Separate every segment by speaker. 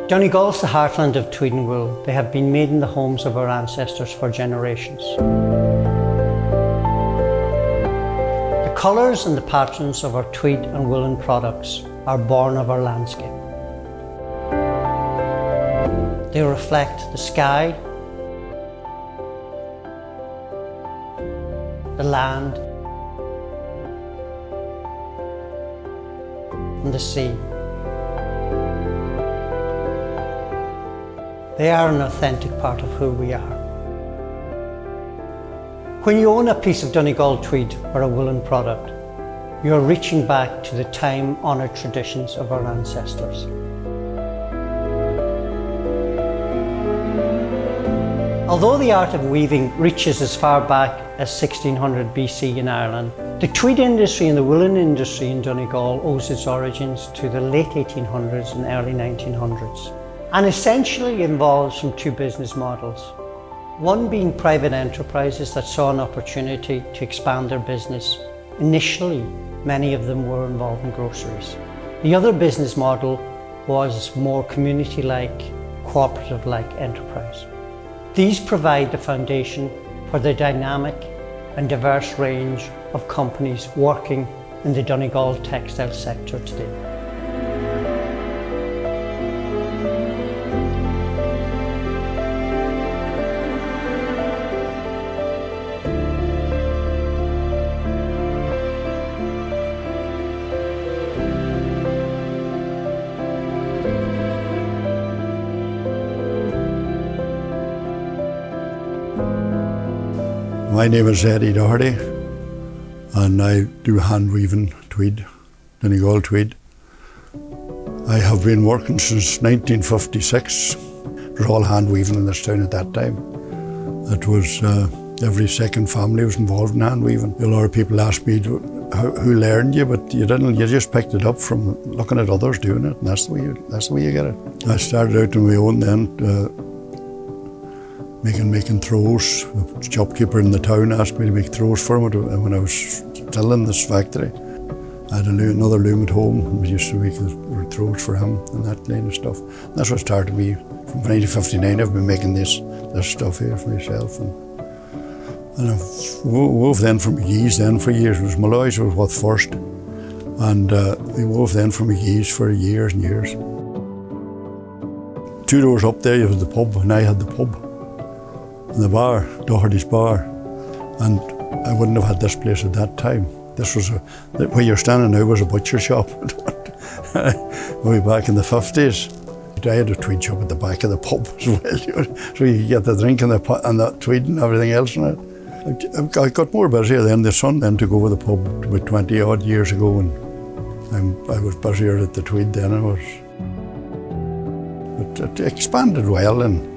Speaker 1: Donegal's the heartland of tweed and wool. They have been made in the homes of our ancestors for generations. The colours and the patterns of our tweed and woolen products are born of our landscape. They reflect the sky, the land, and the sea. They are an authentic part of who we are. When you own a piece of Donegal tweed or a woolen product, you are reaching back to the time-honoured traditions of our ancestors. Although the art of weaving reaches as far back as 1600 BC in Ireland, the tweed industry and the woolen industry in Donegal owes its origins to the late 1800s and early 1900s, and essentially involves from two business models. One being private enterprises that saw an opportunity to expand their business. Initially, many of them were involved in groceries. The other business model was more community-like, cooperative-like enterprise. These provide the foundation for the dynamic and diverse range of companies working in the Donegal textile sector today.
Speaker 2: My name is Doherty, and I do hand weaving tweed, Donegal tweed. I have been working since 1956. It was all hand weaving in this town at that time. It was every second family was involved in hand weaving. A lot of people ask me who learned you, but you didn't. You just picked it up from looking at others doing it, and that's the way you get it. I started out on my own then. Making throws. The shopkeeper in the town asked me to make throws for him when I was still in this factory. I had another loom at home, and we used to make the throws for him and that kind of stuff. And that's what started me. From 1959 I've been making this stuff here for myself. And I've wove then from McGee's then for years. It was Malloy's was what first. And we wove then from McGee's for years and years. 2 doors up there you had the pub, and I had the pub. And the bar, Doherty's bar, and I wouldn't have had this place at that time. This was where you're standing now was a butcher shop. Way back in the 50s. I had a tweed shop at the back of the pub as well, so you could get the drink and the tweed and everything else in it. I got more busy then. The son then took over the pub about 20 odd years ago, and I was busier at the tweed then. But it expanded well, and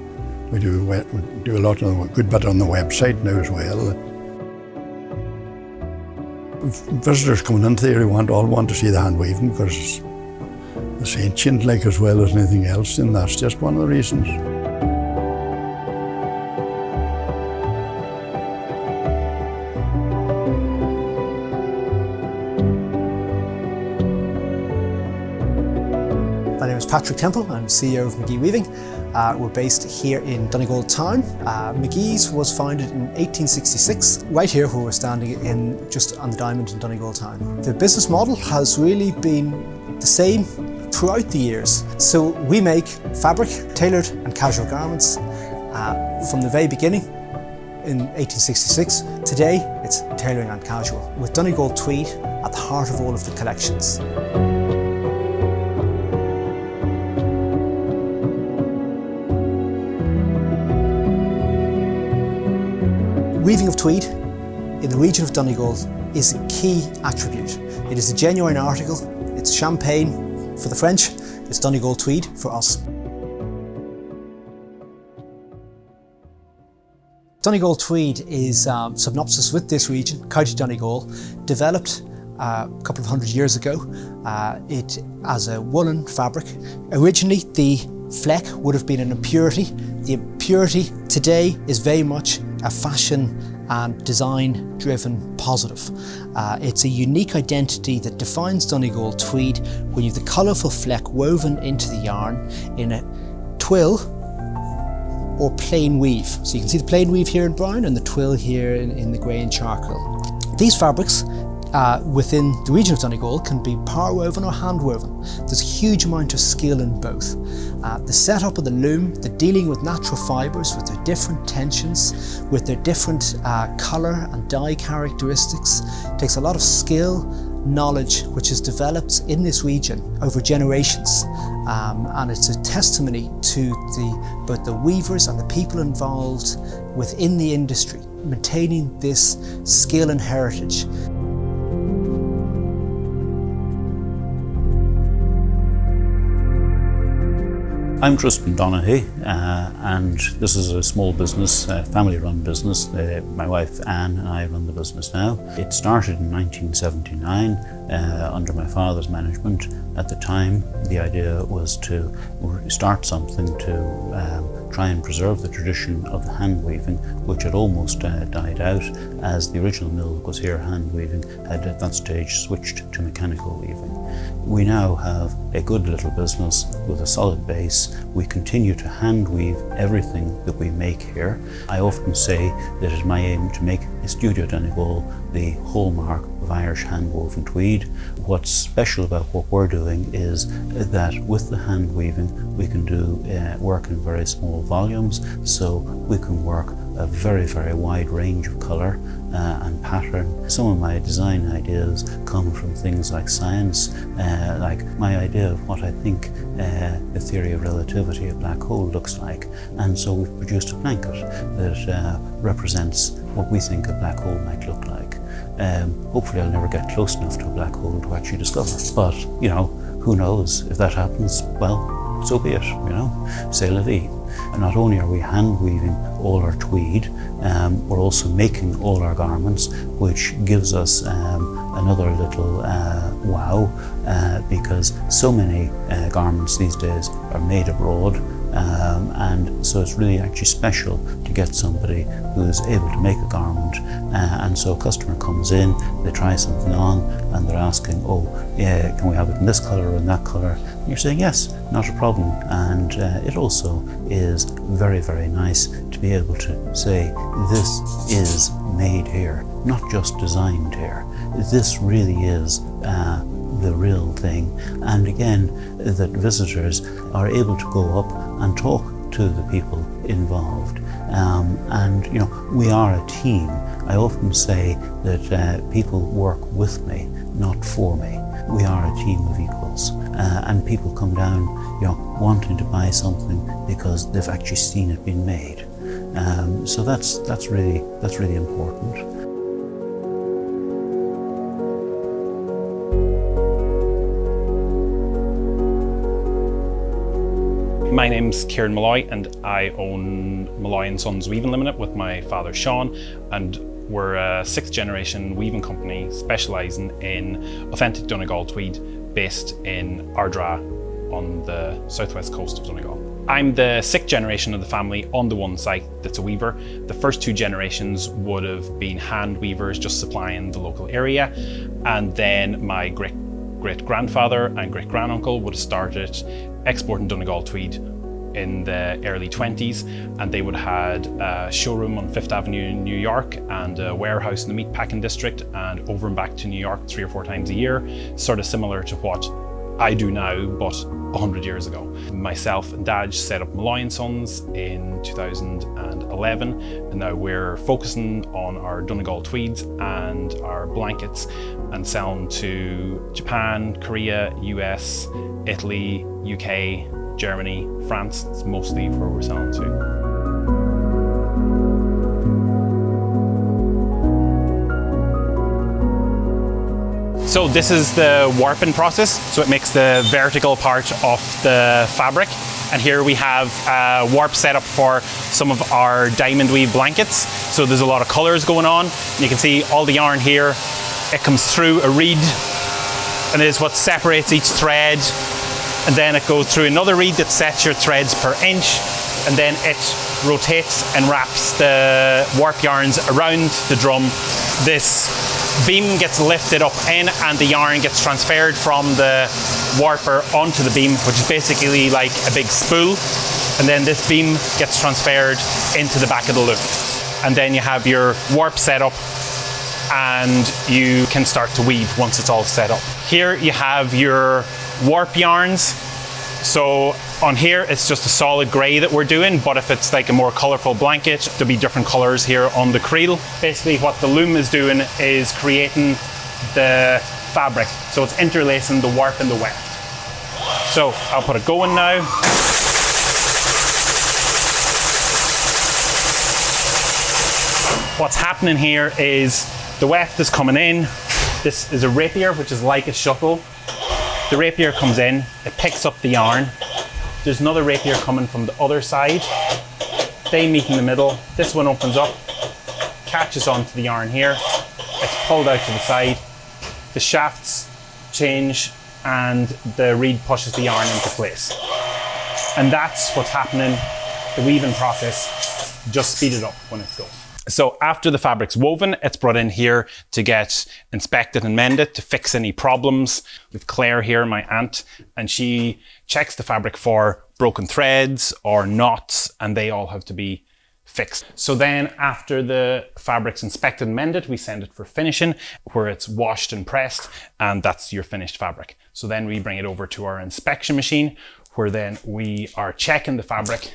Speaker 2: we do a lot of a good bit on the website now as well. Visitors coming into here all want to see the hand weaving because it's ancient like as well as anything else, and that's just one of the reasons.
Speaker 3: My name is Patrick Temple, I'm CEO of McGee Weaving. We're based here in Donegal town. McGee's was founded in 1866, right here where we're standing just on the diamond in Donegal town. The business model has really been the same throughout the years. So we make fabric, tailored and casual garments from the very beginning in 1866. Today it's tailoring and casual, with Donegal Tweed at the heart of all of the collections. Weaving of tweed in the region of Donegal is a key attribute. It is a genuine article. It's champagne for the French, it's Donegal Tweed for us. Donegal Tweed is synonymous with this region, County Donegal, developed a couple of hundred years ago. It as a woolen fabric. Originally the fleck would have been an impurity. The impurity today is very much a fashion and design-driven positive. It's a unique identity that defines Donegal Tweed when you have the colourful fleck woven into the yarn in a twill or plain weave. So you can see the plain weave here in brown and the twill here in the grey and charcoal. These fabrics within the region of Donegal can be power woven or hand woven. There's a huge amount of skill in both. The setup of the loom, the dealing with natural fibres with their different tensions, with their different colour and dye characteristics, takes a lot of skill, knowledge which is developed in this region over generations, and it's a testimony to both the weavers and the people involved within the industry, maintaining this skill and heritage.
Speaker 4: I'm Tristan Doherty, and this is a small business, family-run business. My wife Anne and I run the business now. It started in 1979 under my father's management. At the time, the idea was to start something to try and preserve the tradition of the hand weaving, which had almost died out, as the original mill that was here hand weaving had at that stage switched to mechanical weaving. We now have a good little business with a solid base. We continue to hand weave everything that we make here. I often say that it's my aim to make Studio Donegal the hallmark of Irish hand woven tweed. What's special about what we're doing is that with the hand weaving we can do work in very small volumes, so we can work a very, very wide range of colour and pattern. Some of my design ideas come from things like science, like my idea of what I think the theory of relativity of black hole looks like, and so we've produced a blanket that represents what we think a black hole might look like. Hopefully I'll never get close enough to a black hole to actually discover, but you know, who knows, if that happens, well, so be it, you know, c'est la vie. And not only are we hand weaving all our tweed, we're also making all our garments, which gives us another little wow, because so many garments these days are made abroad, and so it's really actually special to get somebody who's able to make a garment, and so a customer comes in, they try something on, and they're asking, oh yeah, can we have it in this colour or in that colour? And you're saying yes, not a problem. And it also is very, very nice to be able to say this is made here, not just designed here. This really is the real thing. And again, that visitors are able to go up and talk to the people involved. And you know, we are a team. I often say that people work with me, not for me. We are a team of equals, and people come down, you know, wanting to buy something because they've actually seen it being made. So that's really important.
Speaker 5: My name's Kieran Malloy, and I own Malloy and Sons Weaving Limited with my father Sean, and we're a 6th generation weaving company specialising in authentic Donegal tweed based in Ardra on the southwest coast of Donegal. I'm the 6th generation of the family on the one site that's a weaver. The first 2 generations would have been hand weavers just supplying the local area, and then my great-grandfather and great-granduncle would have started exporting Donegal tweed in the early 20s, and they would have had a showroom on 5th Avenue in New York and a warehouse in the meatpacking district, and over and back to New York 3 or 4 times a year, sort of similar to what I do now, but 100 years ago. Myself and Dad set up Malloy and Sons in 2011, and now we're focusing on our Donegal tweeds and our blankets and selling to Japan, Korea, US, Italy, UK, Germany, France. It's mostly where we're selling to. So this is the warping process. So it makes the vertical part of the fabric. And here we have a warp set up for some of our diamond weave blankets. So there's a lot of colors going on. And you can see all the yarn here. It comes through a reed, and it is what separates each thread. And then it goes through another reed that sets your threads per inch. And then it rotates and wraps the warp yarns around the drum. This beam gets lifted up in and the yarn gets transferred from the warper onto the beam, which is basically like a big spool. And then this beam gets transferred into the back of the loom. And then you have your warp set up and you can start to weave once it's all set up. Here you have your warp yarns. So on here, it's just a solid grey that we're doing, but if it's like a more colourful blanket, there'll be different colours here on the creel. Basically what the loom is doing is creating the fabric. So it's interlacing the warp and the weft. So I'll put it going now. What's happening here is the weft is coming in. This is a rapier, which is like a shuttle. The rapier comes in, it picks up the yarn. There's another rapier coming from the other side. They meet in the middle. This one opens up, catches onto the yarn here. It's pulled out to the side. The shafts change and the reed pushes the yarn into place. And that's what's happening. The weaving process, just speed it up when it's going. So after the fabric's woven, it's brought in here to get inspected and mended to fix any problems. With Claire here, my aunt, and she checks the fabric for broken threads or knots, and they all have to be fixed. So then after the fabric's inspected and mended, we send it for finishing, where it's washed and pressed, and that's your finished fabric. So then we bring it over to our inspection machine, where then we are checking the fabric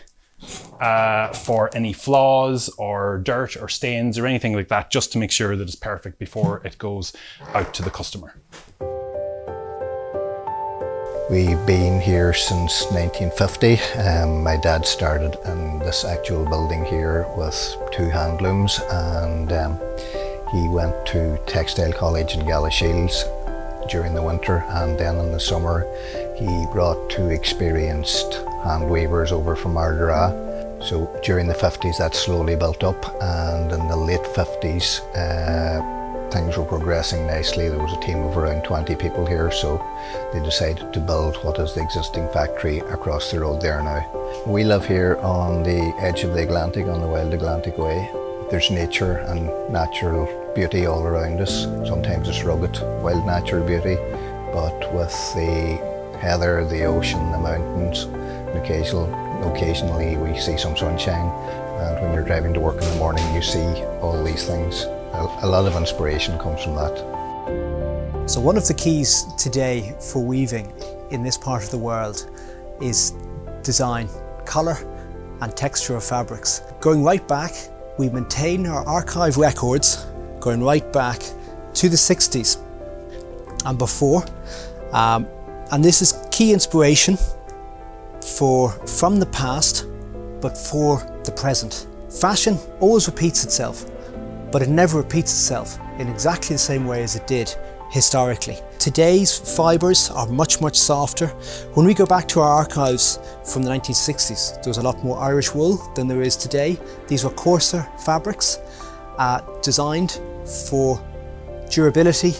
Speaker 5: for any flaws or dirt or stains or anything like that, just to make sure that it's perfect before it goes out to the customer.
Speaker 6: We've been here since 1950. My dad started in this actual building here with 2 hand looms, and he went to Textile College in Gallashiels during the winter, and then in the summer he brought 2 experienced hand weavers over from Ardara. So during the 50s that slowly built up, and in the late 50s things were progressing nicely. There was a team of around 20 people here, so they decided to build what is the existing factory across the road there now. We live here on the edge of the Atlantic, on the Wild Atlantic Way. There's nature and natural beauty all around us. Sometimes it's rugged, wild natural beauty, but with the heather, the ocean, the mountains, and occasionally we see some sunshine, and when you're driving to work in the morning you see all these things. A lot of inspiration comes from that.
Speaker 3: So one of the keys today for weaving in this part of the world is design, colour and texture of fabrics. Going right back, we maintain our archive records going right back to the 60s and before. And this is key inspiration from the past, but for the present. Fashion always repeats itself, but it never repeats itself in exactly the same way as it did historically. Today's fibres are much, much softer. When we go back to our archives from the 1960s, there was a lot more Irish wool than there is today. These were coarser fabrics, designed for durability,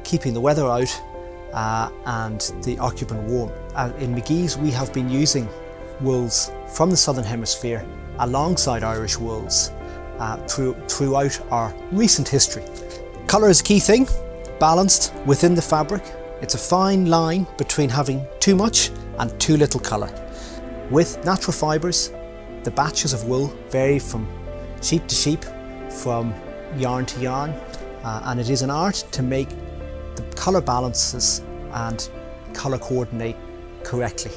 Speaker 3: keeping the weather out, and the occupant warm. In McGee's, we have been using wools from the Southern Hemisphere alongside Irish wools throughout our recent history. Colour is a key thing, balanced within the fabric. It's a fine line between having too much and too little colour. With natural fibres, the batches of wool vary from sheep to sheep, from yarn to yarn, and it is an art to make the colour balances and colour coordinate correctly.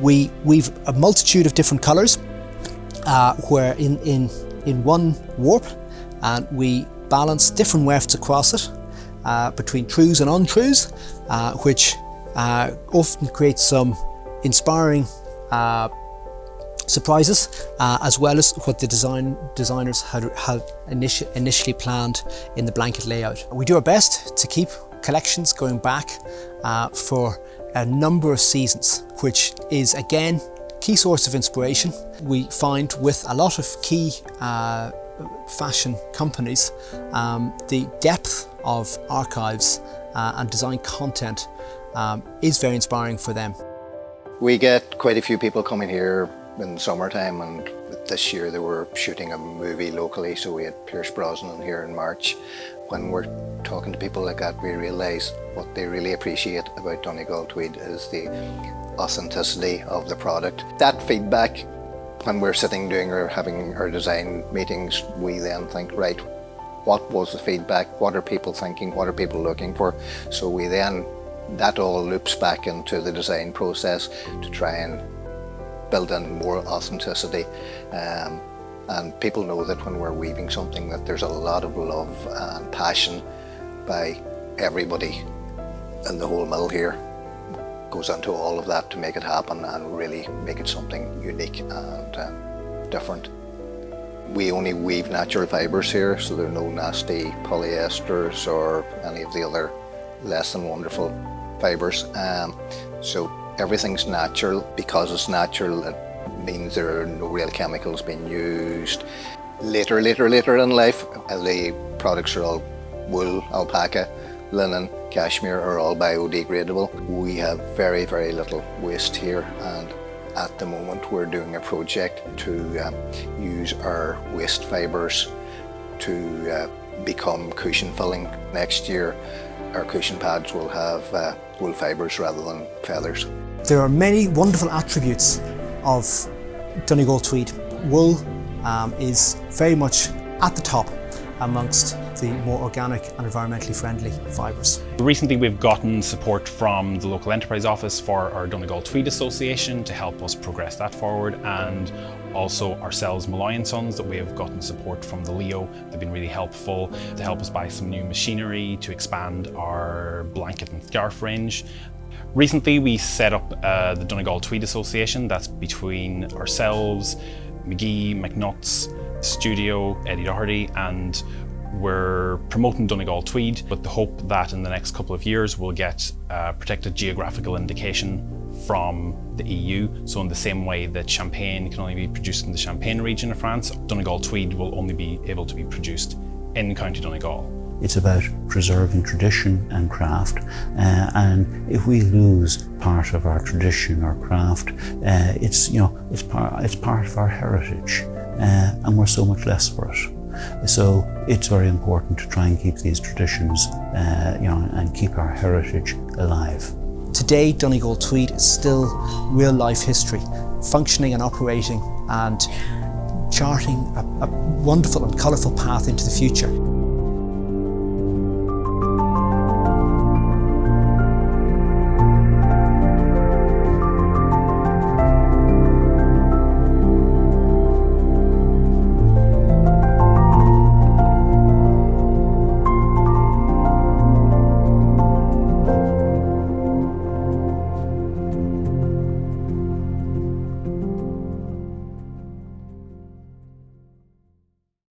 Speaker 3: We weave a multitude of different colours where in one warp, and we balance different wefts across it between trues and untrues, which often creates some inspiring surprises, as well as what the designers had initially planned in the blanket layout. We do our best to keep collections going back for a number of seasons, which is again key source of inspiration. We find with a lot of key fashion companies, the depth of archives and design content is very inspiring for them.
Speaker 6: We get quite a few people coming here in the summertime, and This year they were shooting a movie locally, so we had Pierce Brosnan here in March. When we're talking to people like that, we realise what they really appreciate about Donegal Tweed is the authenticity of the product. That feedback, when we're sitting doing or having our design meetings, we then think, right, what was the feedback? What are people thinking? What are people looking for? So we then, that all loops back into the design process to try and build in more authenticity. And people know that when we're weaving something that there's a lot of love and passion by everybody in the whole mill here. Goes into all of that to make it happen and really make it something unique and different. We only weave natural fibres here, so there are no nasty polyesters or any of the other less than wonderful fibres. So everything's natural. Because it's natural, it means there are no real chemicals being used. Later in life, the products are all wool, alpaca, linen, cashmere are all biodegradable. We have very, very little waste here, and at the moment we're doing a project to use our waste fibres to become cushion filling. Next year our cushion pads will have wool fibres rather than feathers.
Speaker 3: There are many wonderful attributes of Donegal Tweed. Wool is very much at the top amongst the more organic and environmentally friendly fibres.
Speaker 5: Recently we've gotten support from the local enterprise office for our Donegal Tweed Association to help us progress that forward, and also ourselves, Malloy and Sons, that we have gotten support from the Leo. They've been really helpful to help us buy some new machinery to expand our blanket and scarf range. Recently we set up the Donegal Tweed Association. That's between ourselves, McGee, McNutt's, Studio, Eddie Doherty, and we're promoting Donegal Tweed with the hope that in the next couple of years we'll get protected geographical indication from the EU. So in the same way that champagne can only be produced in the Champagne region of France, Donegal Tweed will only be able to be produced in County Donegal.
Speaker 4: It's about preserving tradition and craft, and if we lose part of our tradition or craft, it's part of our heritage, and we're so much less for it. So it's very important to try and keep these traditions, and keep our heritage alive.
Speaker 3: Today, Donegal Tweed is still real life history, functioning and operating and charting a wonderful and colourful path into the future.